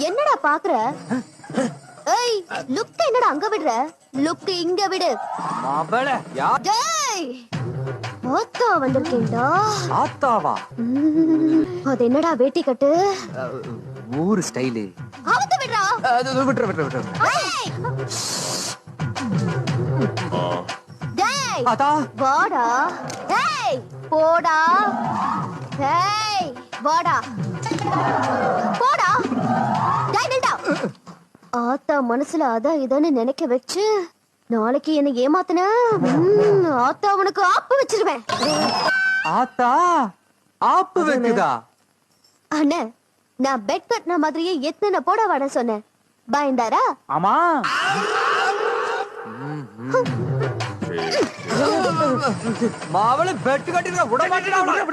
என்னடா பாக்குற? ஏய், லுக் என்னடா அங்க விடுற? லுக் இங்க விடு. மாவள யார்? டேய், ஆத்தா வந்திருக்கேன்டா. ஆத்தாவா? அது என்னடா வேட்டி கட்டு? ஊர் ஸ்டைலு. அவுத்து விடுறா. விட்டுற. ஏய். டேய், ஆத்தா. வாடா. ஏய், போடா. ஏய், வாடா. போடா. டேய், நில்டா. ஆத்தா மனசுல அதான் இதன்னு நினைக்க வச்சு நாளைக்கு என்ன ஏமாத்தன ஆத்தா உனக்கு ஆப்பு வச்சிருவேன். ஆத்தா ஆப்பு வைக்குதா? அண்ணே, நான் பெட் கட்டின மாதிரியே எத்தனை போட வாட சொன்னேன். பயந்தாரா? ஆமா. மாவள பெட் கட்டிருக்க விட மாட்டேன்.